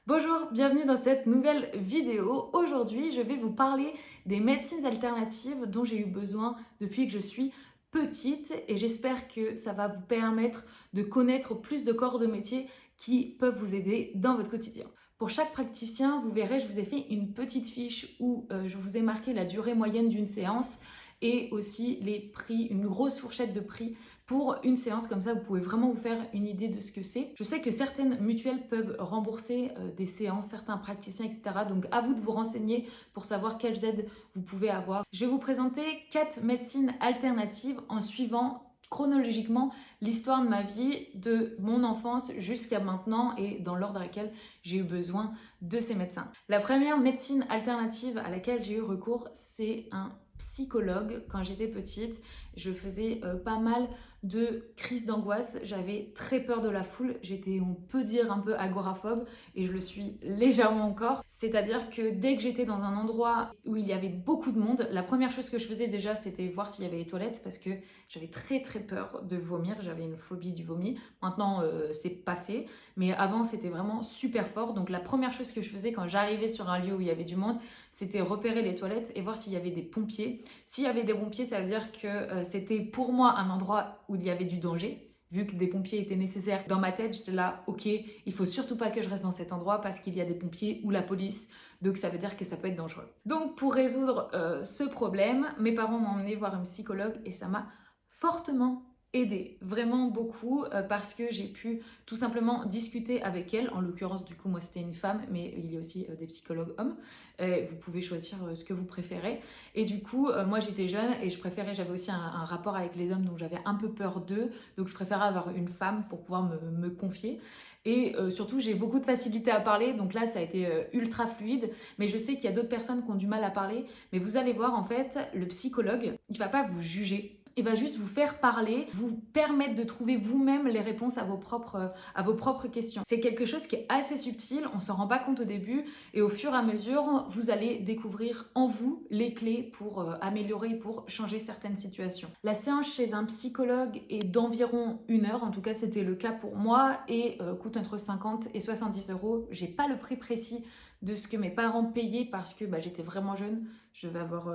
Bonjour, bienvenue dans cette nouvelle vidéo. Aujourd'hui, je vais vous parler des médecines alternatives dont j'ai eu besoin depuis que je suis petite et j'espère que ça va vous permettre de connaître plus de corps de métier qui peuvent vous aider dans votre quotidien. Pour chaque praticien, vous verrez, je vous ai fait une petite fiche où je vous ai marqué la durée moyenne d'une séance et aussi les prix, une grosse fourchette de prix pour une séance. Comme ça, vous pouvez vraiment vous faire une idée de ce que c'est. Je sais que certaines mutuelles peuvent rembourser des séances, certains praticiens, etc. Donc à vous de vous renseigner pour savoir quelles aides vous pouvez avoir. Je vais vous présenter 4 médecines alternatives en suivant chronologiquement l'histoire de ma vie, de mon enfance jusqu'à maintenant et dans l'ordre dans lequel j'ai eu besoin de ces médecins. La première médecine alternative à laquelle j'ai eu recours, c'est un psychologue. Quand j'étais petite, je faisais pas mal de crises d'angoisse. J'avais très peur de la foule. J'étais, on peut dire, un peu agoraphobe et je le suis légèrement encore. C'est-à-dire que dès que j'étais dans un endroit où il y avait beaucoup de monde, la première chose que je faisais déjà, c'était voir s'il y avait les toilettes parce que j'avais très très peur de vomir. J'avais une phobie du vomi. Maintenant, c'est passé. Mais avant, c'était vraiment super fort. Donc la première chose que je faisais quand j'arrivais sur un lieu où il y avait du monde, c'était repérer les toilettes et voir s'il y avait des pompiers. S'il y avait des pompiers, ça veut dire que c'était pour moi un endroit où il y avait du danger. Vu que des pompiers étaient nécessaires dans ma tête, j'étais là, ok, il faut surtout pas que je reste dans cet endroit parce qu'il y a des pompiers ou la police. Donc ça veut dire que ça peut être dangereux. Donc pour résoudre ce problème, mes parents m'ont emmené voir un psychologue et ça m'a fortement aidé, vraiment beaucoup, parce que j'ai pu tout simplement discuter avec elle. En l'occurrence, du coup, moi c'était une femme, mais il y a aussi des psychologues hommes. Vous pouvez choisir ce que vous préférez. Et du coup, moi j'étais jeune et j'avais aussi un rapport avec les hommes, donc j'avais un peu peur d'eux. Donc je préférais avoir une femme pour pouvoir me confier. Et surtout, j'ai beaucoup de facilité à parler, donc là ça a été ultra fluide. Mais je sais qu'il y a d'autres personnes qui ont du mal à parler. Mais vous allez voir, en fait, le psychologue, il va pas vous juger. Il va juste vous faire parler, vous permettre de trouver vous-même les réponses à vos propres questions. C'est quelque chose qui est assez subtil, on s'en rend pas compte au début, et au fur et à mesure, vous allez découvrir en vous les clés pour améliorer, pour changer certaines situations. La séance chez un psychologue est d'environ 1 heure, en tout cas c'était le cas pour moi, et coûte entre 50 et 70 euros. J'ai pas le prix précis de ce que mes parents payaient parce que j'étais vraiment jeune, je vais avoir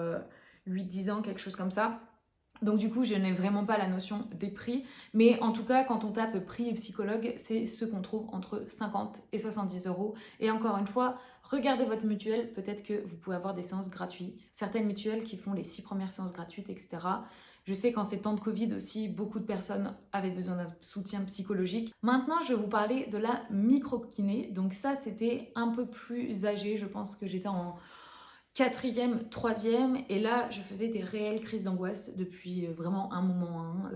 8-10 ans, quelque chose comme ça. Donc du coup, je n'ai vraiment pas la notion des prix, mais en tout cas, quand on tape prix et psychologue, c'est ce qu'on trouve entre 50 et 70 euros. Et encore une fois, regardez votre mutuelle, peut-être que vous pouvez avoir des séances gratuites. Certaines mutuelles qui font les 6 premières séances gratuites, etc. Je sais qu'en ces temps de Covid aussi, beaucoup de personnes avaient besoin d'un soutien psychologique. Maintenant, je vais vous parler de la micro-kiné. Donc ça, c'était un peu plus âgé. Je pense que j'étais en quatrième, troisième, et là, je faisais des réelles crises d'angoisse depuis vraiment un moment, hein.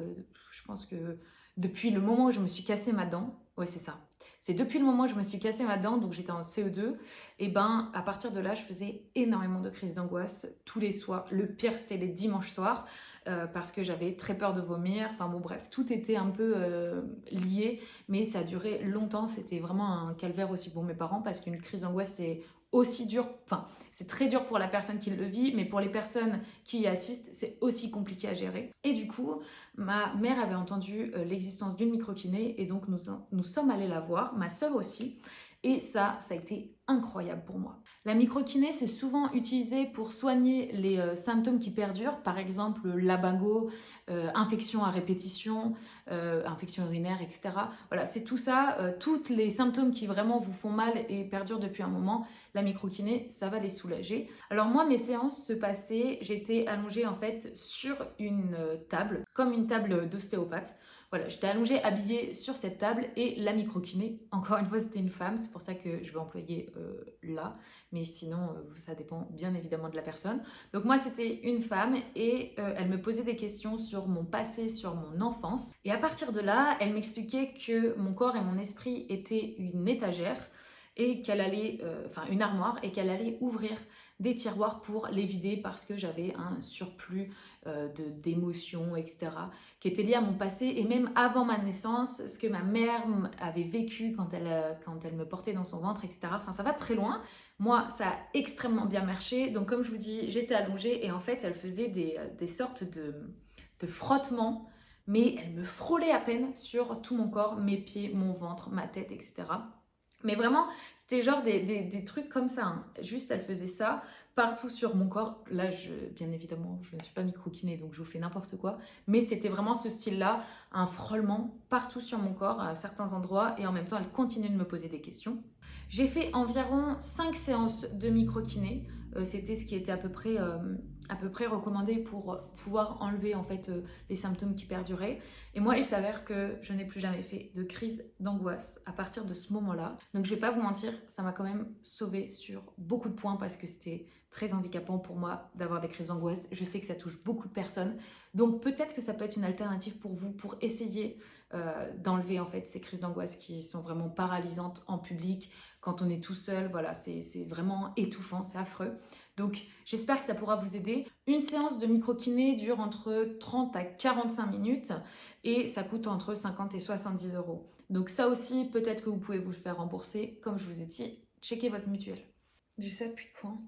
Je pense que depuis le moment où je me suis cassé ma dent, ouais, c'est ça. C'est depuis le moment où je me suis cassé ma dent, donc j'étais en CE2, et à partir de là, je faisais énormément de crises d'angoisse tous les soirs. Le pire, c'était les dimanches soirs, parce que j'avais très peur de vomir. Enfin bon, bref, tout était un peu lié, mais ça a duré longtemps. C'était vraiment un calvaire aussi pour mes parents, parce qu'une crise d'angoisse, c'est aussi dur, enfin, c'est très dur pour la personne qui le vit, mais pour les personnes qui y assistent, c'est aussi compliqué à gérer. Et du coup, ma mère avait entendu l'existence d'une microkiné et donc nous sommes allés la voir, ma sœur aussi. Et ça a été incroyable pour moi. La microkiné, c'est souvent utilisé pour soigner les symptômes qui perdurent, par exemple l'abago, infection à répétition, infection urinaire, etc. Voilà, c'est tout ça, tous les symptômes qui vraiment vous font mal et perdurent depuis un moment, la microkiné, ça va les soulager. Alors moi, mes séances se passaient, j'étais allongée en fait sur une table, comme une table d'ostéopathe. Voilà, j'étais allongée, habillée sur cette table et la microkiné, encore une fois, c'était une femme, c'est pour ça que je vais employer là, mais sinon, ça dépend bien évidemment de la personne. Donc moi, c'était une femme et elle me posait des questions sur mon passé, sur mon enfance. Et à partir de là, elle m'expliquait que mon corps et mon esprit étaient une étagère et qu'elle allait, enfin une armoire, et qu'elle allait ouvrir des tiroirs pour les vider parce que j'avais un surplus d'émotions, etc., qui était lié à mon passé et même avant ma naissance, ce que ma mère avait vécu quand elle me portait dans son ventre, etc. Enfin, ça va très loin. Moi, ça a extrêmement bien marché. Donc, comme je vous dis, j'étais allongée et en fait, elle faisait des sortes de frottements, mais elle me frôlait à peine sur tout mon corps, mes pieds, mon ventre, ma tête, etc. Mais vraiment, c'était genre des trucs comme ça, hein. Juste, elle faisait ça partout sur mon corps. Là, bien évidemment, je ne suis pas micro-kiné, donc je vous fais n'importe quoi. Mais c'était vraiment ce style-là, un frôlement partout sur mon corps, à certains endroits. Et en même temps, elle continue de me poser des questions. J'ai fait environ 5 séances de micro-kiné. C'était ce qui était à peu près recommandé pour pouvoir enlever en fait les symptômes qui perduraient. Et moi, il s'avère que je n'ai plus jamais fait de crise d'angoisse à partir de ce moment-là. Donc, je vais pas vous mentir, ça m'a quand même sauvée sur beaucoup de points parce que c'était très handicapant pour moi d'avoir des crises d'angoisse. Je sais que ça touche beaucoup de personnes. Donc, peut-être que ça peut être une alternative pour vous pour essayer d'enlever en fait ces crises d'angoisse qui sont vraiment paralysantes en public quand on est tout seul. Voilà, c'est vraiment étouffant, c'est affreux. Donc, j'espère que ça pourra vous aider. Une séance de micro-kiné dure entre 30 à 45 minutes et ça coûte entre 50 et 70 euros. Donc ça aussi, peut-être que vous pouvez vous le faire rembourser. Comme je vous ai dit, checkez votre mutuelle. J'ai ça depuis quand?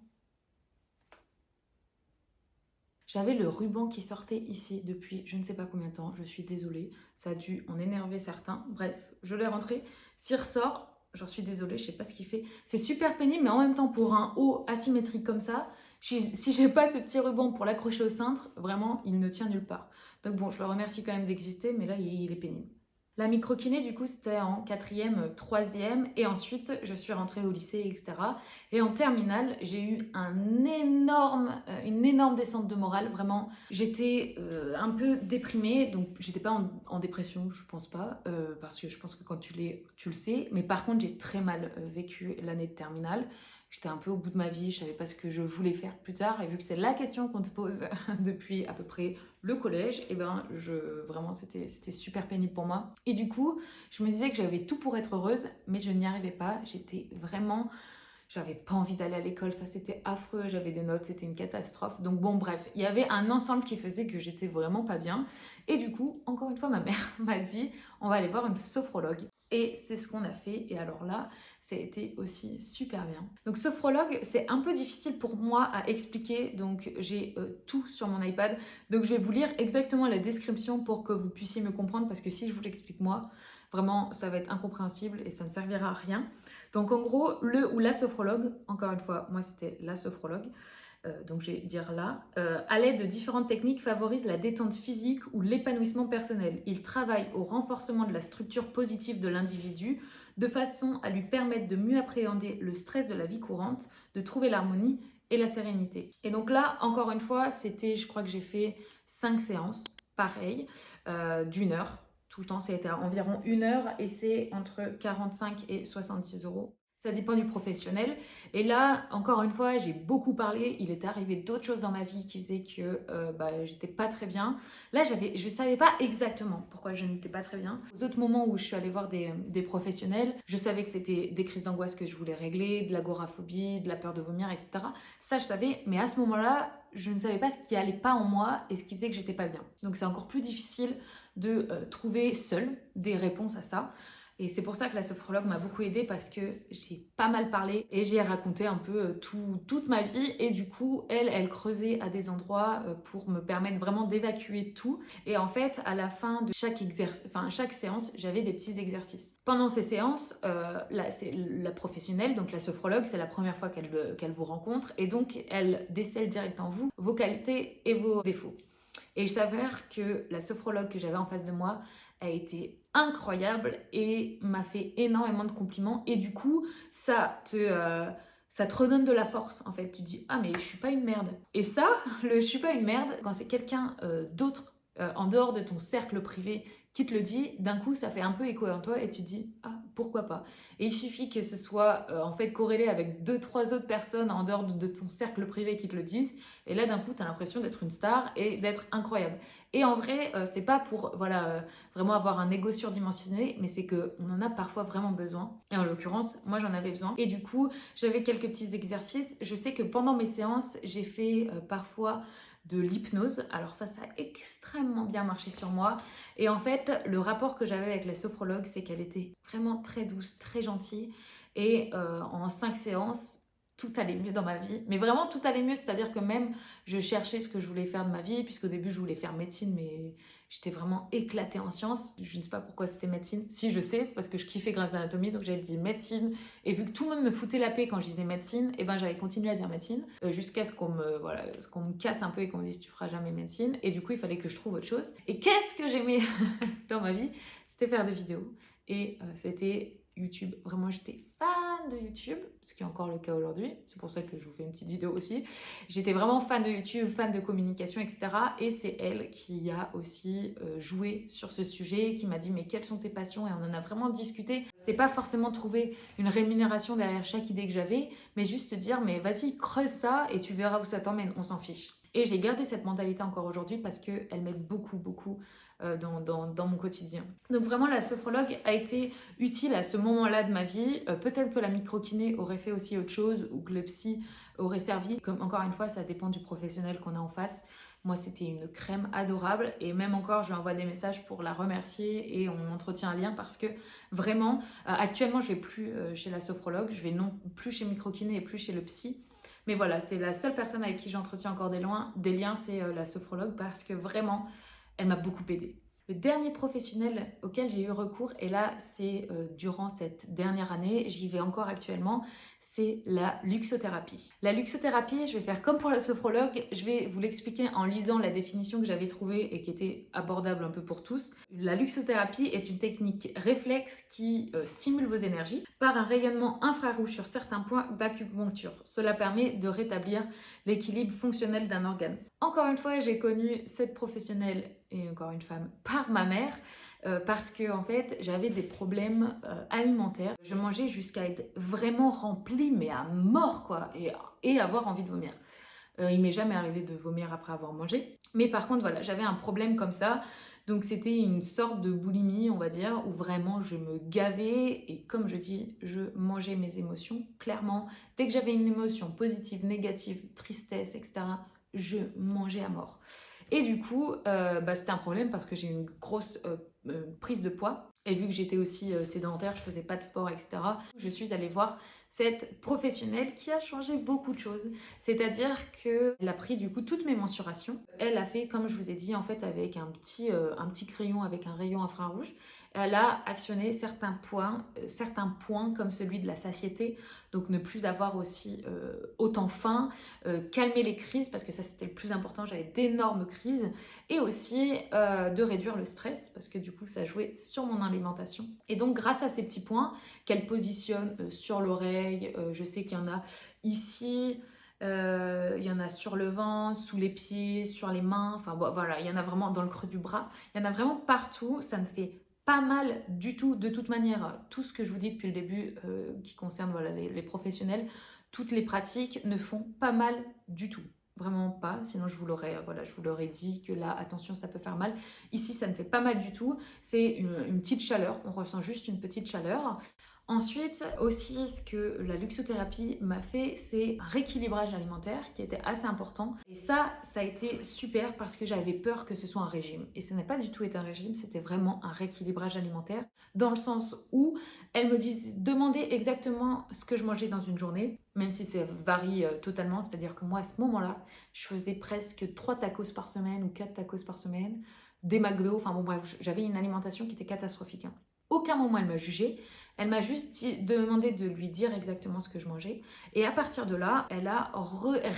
J'avais le ruban qui sortait ici depuis je ne sais pas combien de temps. Je suis désolée. Ça a dû en énerver certains. Bref, je l'ai rentré. S'il ressort, j'en suis désolée, je sais pas ce qu'il fait. C'est super pénible, mais en même temps, pour un haut asymétrique comme ça, si j'ai pas ce petit ruban pour l'accrocher au cintre, vraiment, il ne tient nulle part. Donc bon, je le remercie quand même d'exister, mais là, il est pénible. La microkiné, du coup, c'était en quatrième, troisième, et ensuite, je suis rentrée au lycée, etc. Et en terminale, j'ai eu une énorme descente de morale, vraiment. J'étais un peu déprimée, donc j'étais pas en dépression, je pense pas, parce que je pense que quand tu l'es, tu le sais. Mais par contre, j'ai très mal vécu l'année de terminale. J'étais un peu au bout de ma vie, je savais pas ce que je voulais faire plus tard, et vu que c'est la question qu'on te pose depuis à peu près le collège, et ben vraiment c'était super pénible pour moi. Et du coup, je me disais que j'avais tout pour être heureuse, mais je n'y arrivais pas. J'avais pas envie d'aller à l'école, ça c'était affreux, j'avais des notes, c'était une catastrophe. Donc bon, bref, il y avait un ensemble qui faisait que j'étais vraiment pas bien. Et du coup, encore une fois, ma mère m'a dit, on va aller voir une sophrologue. Et c'est ce qu'on a fait. Et alors là, ça a été aussi super bien. Donc sophrologue, c'est un peu difficile pour moi à expliquer. Donc j'ai tout sur mon iPad. Donc je vais vous lire exactement la description pour que vous puissiez me comprendre. Parce que si je vous l'explique moi, vraiment, ça va être incompréhensible et ça ne servira à rien. Donc en gros, le ou la sophrologue, encore une fois, moi c'était la sophrologue, donc je vais dire là, à l'aide de différentes techniques favorise la détente physique ou l'épanouissement personnel. Il travaille au renforcement de la structure positive de l'individu de façon à lui permettre de mieux appréhender le stress de la vie courante, de trouver l'harmonie et la sérénité. Et donc là, encore une fois, je crois que j'ai fait 5 séances, pareil, d'une heure. Tout le temps, ça a été environ 1 heure et c'est entre 45 et 70 euros. Ça dépend du professionnel. Et là, encore une fois, j'ai beaucoup parlé. Il est arrivé d'autres choses dans ma vie qui faisaient que j'étais pas très bien. Là, je savais pas exactement pourquoi je n'étais pas très bien. Aux autres moments où je suis allée voir des professionnels, je savais que c'était des crises d'angoisse que je voulais régler, de l'agoraphobie, de la peur de vomir, etc. Ça, je savais. Mais à ce moment-là, je ne savais pas ce qui allait pas en moi et ce qui faisait que j'étais pas bien. Donc, c'est encore plus difficile de trouver seule des réponses à ça. Et c'est pour ça que la sophrologue m'a beaucoup aidée parce que j'ai pas mal parlé et j'ai raconté un peu toute ma vie. Et du coup, elle creusait à des endroits pour me permettre vraiment d'évacuer tout. Et en fait, à la fin de chaque séance, j'avais des petits exercices. Pendant ces séances, c'est la professionnelle, donc la sophrologue, c'est la première fois qu'elle vous rencontre. Et donc, elle décèle direct en vous vos qualités et vos défauts. Et il s'avère que la sophrologue que j'avais en face de moi a été incroyable et m'a fait énormément de compliments. Et du coup, ça te redonne de la force en fait. Tu te dis, ah mais je suis pas une merde. Et ça, je suis pas une merde, quand c'est quelqu'un d'autre en dehors de ton cercle privé qui te le dit, d'un coup ça fait un peu écho en toi et tu te dis, ah pourquoi pas. Et il suffit que ce soit en fait corrélé avec 2-3 autres personnes en dehors de ton cercle privé qui te le disent. Et là d'un coup tu as l'impression d'être une star et d'être incroyable. Et en vrai, c'est pas pour vraiment avoir un ego surdimensionné, mais c'est qu'on en a parfois vraiment besoin. Et en l'occurrence, moi j'en avais besoin. Et du coup, j'avais quelques petits exercices. Je sais que pendant mes séances, j'ai fait parfois de l'hypnose. Alors ça a extrêmement bien marché sur moi. Et en fait, le rapport que j'avais avec la sophrologue, c'est qu'elle était vraiment très douce, très gentille. Et en 5 séances, tout allait mieux dans ma vie. Mais vraiment, tout allait mieux, c'est-à-dire que même je cherchais ce que je voulais faire de ma vie, puisqu'au début, je voulais faire médecine, mais j'étais vraiment éclatée en sciences. Je ne sais pas pourquoi c'était médecine. Si, je sais, c'est parce que je kiffais Grey's Anatomy, donc j'avais dit médecine. Et vu que tout le monde me foutait la paix quand je disais médecine, et ben j'avais continué à dire médecine, jusqu'à ce qu'on me, voilà, ce qu'on me casse un peu et qu'on me dise tu feras jamais médecine. Et du coup, il fallait que je trouve autre chose. Et qu'est-ce que j'aimais dans ma vie? C'était faire des vidéos. Et c'était YouTube. Vraiment, j'étais fan de YouTube, ce qui est encore le cas aujourd'hui. C'est pour ça que je vous fais une petite vidéo aussi. J'étais vraiment fan de YouTube, fan de communication, etc. Et c'est elle qui a aussi joué sur ce sujet, qui m'a dit mais quelles sont tes passions? Et on en a vraiment discuté. C'était pas forcément trouver une rémunération derrière chaque idée que j'avais, mais juste te dire mais vas-y, creuse ça et tu verras où ça t'emmène, on s'en fiche. Et j'ai gardé cette mentalité encore aujourd'hui parce qu'elle m'aide beaucoup, beaucoup dans mon quotidien. Donc vraiment, la sophrologue a été utile à ce moment-là de ma vie. Peut-être que la microkiné aurait fait aussi autre chose ou que le psy aurait servi. Comme encore une fois, ça dépend du professionnel qu'on a en face. Moi, c'était une crème adorable et même encore, je lui envoie des messages pour la remercier et on entretient un lien parce que vraiment, actuellement, je vais plus chez la sophrologue, je vais non plus chez microkiné et plus chez le psy. Mais voilà, c'est la seule personne avec qui j'entretiens encore des liens, c'est la sophrologue parce que vraiment, elle m'a beaucoup aidée. Le dernier professionnel auquel j'ai eu recours, et là c'est durant cette dernière année, j'y vais encore actuellement, c'est la luxothérapie. La luxothérapie, je vais faire comme pour la sophrologue, je vais vous l'expliquer en lisant la définition que j'avais trouvée et qui était abordable un peu pour tous. La luxothérapie est une technique réflexe qui stimule vos énergies par un rayonnement infrarouge sur certains points d'acupuncture. Cela permet de rétablir l'équilibre fonctionnel d'un organe. Encore une fois, j'ai connu cette professionnelle et encore une femme par ma mère parce que en fait j'avais des problèmes alimentaires. Je mangeais jusqu'à être vraiment remplie mais à mort quoi et avoir envie de vomir. Il m'est jamais arrivé de vomir après avoir mangé, mais par contre voilà, j'avais un problème comme ça. Donc c'était une sorte de boulimie, on va dire, où vraiment je me gavais et comme je dis, je mangeais mes émotions. Clairement, dès que j'avais une émotion positive, négative, tristesse, etc., je mangeais à mort. Et du coup, c'était un problème parce que j'ai eu une grosse prise de poids. Et vu que j'étais aussi sédentaire, je faisais pas de sport, etc., je suis allée voir cette professionnelle qui a changé beaucoup de choses. C'est-à-dire qu'elle a pris du coup toutes mes mensurations. Elle a fait, comme je vous ai dit, en fait, avec un petit crayon avec un rayon infrarouge. Elle a actionné certains points comme celui de la satiété, donc ne plus avoir aussi autant faim, calmer les crises, parce que ça c'était le plus important, j'avais d'énormes crises, et aussi de réduire le stress, parce que du coup ça jouait sur mon alimentation. Et donc grâce à ces petits points qu'elle positionne sur l'oreille, je sais qu'il y en a ici, il y en a sur le ventre, sous les pieds, sur les mains, enfin bon, voilà, il y en a vraiment dans le creux du bras, il y en a vraiment partout, ça ne fait pas mal du tout. De toute manière, tout ce que je vous dis depuis le début qui concerne voilà, les professionnels, toutes les pratiques ne font pas mal du tout. Vraiment pas, sinon je vous l'aurais dit que là, attention, ça peut faire mal. Ici, ça ne fait pas mal du tout. C'est une petite chaleur, on ressent juste une petite chaleur. Ensuite, aussi, ce que la luxothérapie m'a fait, c'est un rééquilibrage alimentaire qui était assez important. Et ça a été super parce que j'avais peur que ce soit un régime. Et ce n'est pas du tout été un régime, c'était vraiment un rééquilibrage alimentaire. Dans le sens où elle me demandait exactement ce que je mangeais dans une journée, même si ça varie totalement. C'est-à-dire que moi, à ce moment-là, je faisais presque 3 tacos par semaine ou 4 tacos par semaine, des McDo, enfin bon bref, j'avais une alimentation qui était catastrophique. Aucun moment elle m'a jugée. Elle m'a juste demandé de lui dire exactement ce que je mangeais. Et à partir de là, elle a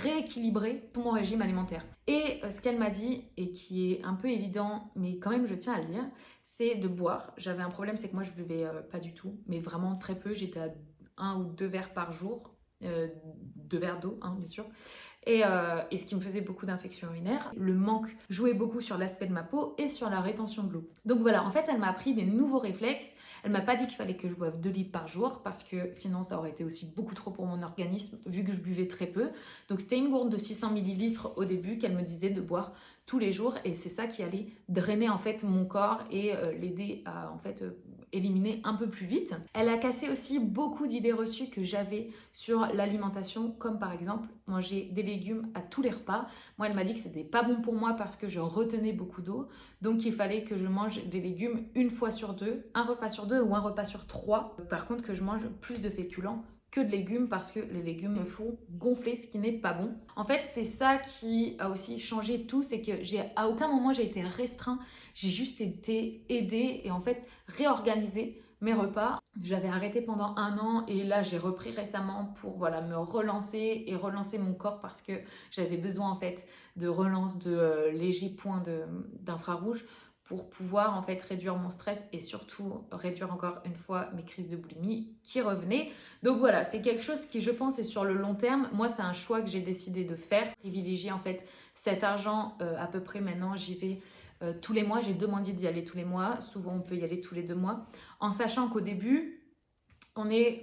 rééquilibré tout mon régime alimentaire. Et ce qu'elle m'a dit, et qui est un peu évident, mais quand même je tiens à le dire, c'est de boire. J'avais un problème, c'est que moi je buvais pas du tout, mais vraiment très peu. J'étais à 1 ou 2 verres par jour. 2 verres d'eau, hein, bien sûr. Et ce qui me faisait beaucoup d'infections urinaires. Le manque jouait beaucoup sur l'aspect de ma peau et sur la rétention de l'eau. Donc voilà, en fait, elle m'a appris des nouveaux réflexes. Elle m'a pas dit qu'il fallait que je boive 2 litres par jour parce que sinon ça aurait été aussi beaucoup trop pour mon organisme vu que je buvais très peu. Donc c'était une gourde de 600 millilitres au début qu'elle me disait de boire tous les jours et c'est ça qui allait drainer en fait mon corps et l'aider à en fait éliminer un peu plus vite. Elle a cassé aussi beaucoup d'idées reçues que j'avais sur l'alimentation, comme par exemple manger des légumes à tous les repas. Moi, elle m'a dit que c'était pas bon pour moi parce que je retenais beaucoup d'eau, donc il fallait que je mange des légumes une fois sur deux, un repas sur deux ou un repas sur trois. Par contre, que je mange plus de féculents que de légumes parce que les légumes me font gonfler, ce qui n'est pas bon. En fait, c'est ça qui a aussi changé tout, c'est que à aucun moment j'ai été restreint, j'ai juste été aidée et en fait réorganiser mes repas. J'avais arrêté pendant 1 an et là j'ai repris récemment pour voilà, me relancer et relancer mon corps parce que j'avais besoin en fait de relance de légers points d'infrarouge pour pouvoir en fait réduire mon stress et surtout réduire encore une fois mes crises de boulimie qui revenaient. Donc voilà, c'est quelque chose qui je pense est sur le long terme. Moi c'est un choix que j'ai décidé de faire, privilégier en fait cet argent à peu près maintenant j'y vais tous les mois, j'ai demandé d'y aller tous les mois, souvent on peut y aller tous les 2 mois, en sachant qu'au début on est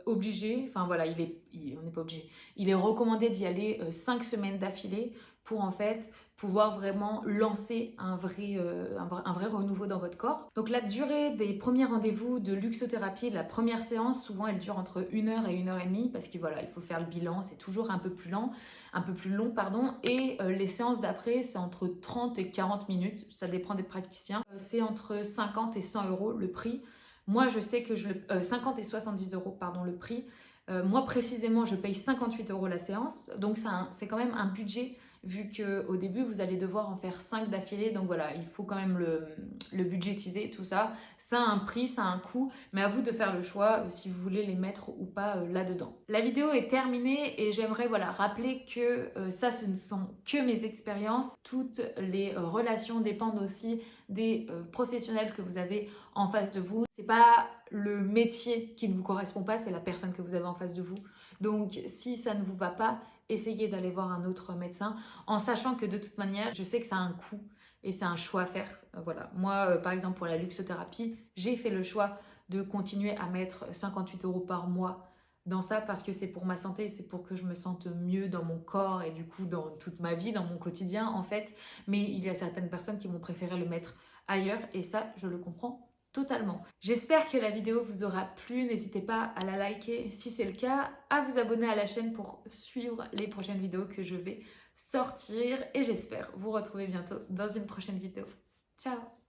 obligé, enfin voilà, on n'est pas obligé, il est recommandé d'y aller 5 semaines d'affilée pour en fait pouvoir vraiment lancer un vrai renouveau dans votre corps. Donc la durée des premiers rendez-vous de luxothérapie, la première séance, souvent elle dure entre 1 heure et 1 heure et demie parce qu'il voilà, il faut faire le bilan, c'est toujours un peu plus long, pardon. Et les séances d'après, c'est entre 30 et 40 minutes, ça dépend des praticiens. C'est entre 50 et 100 euros le prix. Moi, je sais que 50 et 70 euros, pardon, le prix. Moi, précisément, je paye 58 euros la séance. Donc, c'est quand même un budget, vu qu'au début, vous allez devoir en faire 5 d'affilée. Donc, voilà, il faut quand même le budgétiser, tout ça. Ça a un prix, ça a un coût. Mais à vous de faire le choix si vous voulez les mettre ou pas là-dedans. La vidéo est terminée et j'aimerais voilà, rappeler que ça, ce ne sont que mes expériences. Toutes les relations dépendent aussi des professionnels que vous avez en face de vous. C'est pas le métier qui ne vous correspond pas, c'est la personne que vous avez en face de vous. Donc si ça ne vous va pas, essayez d'aller voir un autre médecin en sachant que de toute manière, je sais que ça a un coût et c'est un choix à faire. Voilà. Moi, par exemple, pour la luxothérapie, j'ai fait le choix de continuer à mettre 58 euros par mois dans ça parce que c'est pour ma santé, c'est pour que je me sente mieux dans mon corps et du coup dans toute ma vie, dans mon quotidien en fait. Mais il y a certaines personnes qui vont préférer le mettre ailleurs et ça, je le comprends totalement. J'espère que la vidéo vous aura plu. N'hésitez pas à la liker si c'est le cas, à vous abonner à la chaîne pour suivre les prochaines vidéos que je vais sortir et j'espère vous retrouver bientôt dans une prochaine vidéo. Ciao!